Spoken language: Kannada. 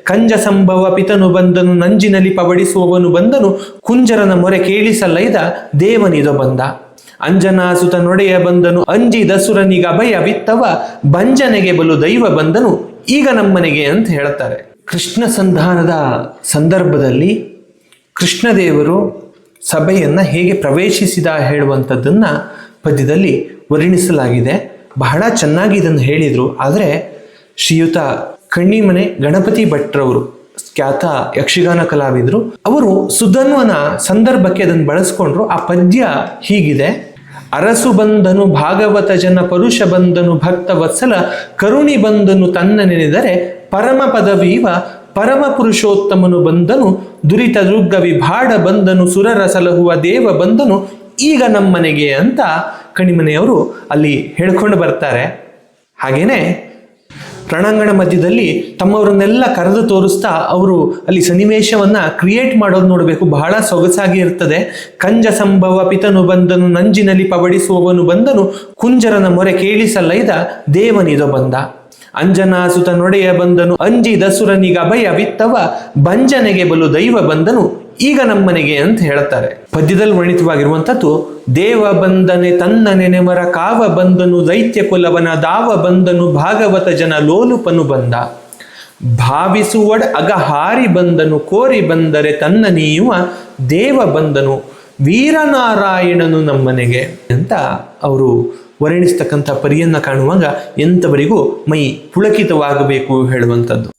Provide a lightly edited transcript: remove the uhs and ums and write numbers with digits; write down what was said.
ಕಂಜ ಸಂಭವ ಪಿತನು ಬಂದನು, ನಂಜಿನಲ್ಲಿ ಪವಡಿಸುವವನು ಬಂದನು, ಕುಂಜರನ ಮೊರೆ ಕೇಳಿಸಲೈದ ದೇವನಿದು ಬಂದ. ಅಂಜನಾಸುತ ನೊಡೆಯ ಬಂದನು, ಅಂಜಿ ದಸುರನಿಗ ಅಭಯವಿತ್ತವ, ಬಂಜನೆಗೆ ಬಲು ದೈವ ಬಂದನು, ಈಗ ನಮ್ಮನೆಗೆ ಅಂತ ಹೇಳ್ತಾರೆ. ಕೃಷ್ಣ ಸಂಧಾನದ ಸಂದರ್ಭದಲ್ಲಿ ಕೃಷ್ಣದೇವರು ಸಭೆಯನ್ನು ಹೇಗೆ ಪ್ರವೇಶಿಸಿದ ಹೇಳುವಂಥದ್ದನ್ನ ಪದ್ಯದಲ್ಲಿ ವರ್ಣಿಸಲಾಗಿದೆ. ಬಹಳ ಚೆನ್ನಾಗಿ ಇದನ್ನು ಹೇಳಿದರು. ಆದರೆ ಶ್ರೀಯುತ ಕಣ್ಣಿಮನೆ ಗಣಪತಿ ಭಟ್ರವರು, ಖ್ಯಾತ ಯಕ್ಷಗಾನ ಕಲಾವಿದರು, ಅವರು ಸುಧನ್ವನ ಸಂದರ್ಭಕ್ಕೆ ಅದನ್ನು ಬಳಸ್ಕೊಂಡ್ರು. ಆ ಪದ್ಯ ಹೀಗಿದೆ: ಅರಸು ಬಂದನು ಭಾಗವತ ಜನ, ಪರುಷ ಬಂದನು ಭಕ್ತ ವತ್ಸಲ, ಕರುಣಿ ಬಂದನು ತನ್ನ ನೆನೆದರೆ, ಪರಮ ಪದವೀವ ಪರಮ ಪುರುಷೋತ್ತಮನು ಬಂದನು, ದುರಿತ ದುರ್ಗ ವಿಭಾಡ ಬಂದನು, ಸುರರ ಸಲಹುವ ದೇವ ಬಂದನು, ಈಗ ನಮ್ಮನೆಗೆ ಅಂತ ಕಣಿಮನೆಯವರು ಅಲ್ಲಿ ಹೇಳ್ಕೊಂಡು ಬರ್ತಾರೆ. ಹಾಗೇನೆ ರಣಾಂಗಣ ಮಧ್ಯದಲ್ಲಿ ತಮ್ಮವರನ್ನೆಲ್ಲ ಕರೆದು ತೋರಿಸ್ತಾ ಅವರು ಅಲ್ಲಿ ಸನ್ನಿವೇಶವನ್ನ ಕ್ರಿಯೇಟ್ ಮಾಡೋದು ನೋಡಬೇಕು, ಬಹಳ ಸೊಗಸಾಗಿ ಇರ್ತದೆ. ಕಂಜ ಸಂಭವ ಪಿತನು ಬಂದನು, ನಂಜಿನಲ್ಲಿ ಪವಡಿಸುವವನು ಬಂದನು, ಕುಂಜರನ ಮೊರೆ ಕೇಳಿಸಲೈದ ದೇವನಿದು ಬಂದ. ಅಂಜನಾಸುತ ನೊಡೆಯ ಬಂದನು, ಅಂಜಿ ದಸುರನಿಗ ಅಭಯವಿತ್ತವ, ಬಂಜನೆಗೆ ಬಲು ದೈವ ಬಂದನು, ಈಗ ನಮ್ಮನೆಗೆ ಅಂತ ಹೇಳ್ತಾರೆ. ಪದ್ಯದಲ್ಲಿ ವರ್ಣಿತವಾಗಿರುವಂಥದ್ದು: ದೇವ ಬಂದನೆ ತನ್ನ ನೆನೆಮರ, ಕಾವ ಬಂದನು ದೈತ್ಯ ಕುಲವನ, ದಾವ ಬಂದನು ಭಾಗವತ ಜನ ಲೋಲುಪನು ಬಂದ, ಭಾವಿಸುವಡ್ ಅಗಹಾರಿ ಬಂದನು, ಕೋರಿ ಬಂದರೆ ತನ್ನ ನೀಯುವ ದೇವ ಬಂದನು, ವೀರನಾರಾಯಣನು ನಮ್ಮನೆಗೆ ಅಂತ ಅವರು ವರ್ಣಿಸ್ತಕ್ಕಂಥ ಪರಿಯನ್ನ ಕಾಣುವಾಗ ಎಂಥವರಿಗೂ ಮೈ ಪುಳಕಿತವಾಗಬೇಕು ಹೇಳುವಂಥದ್ದು.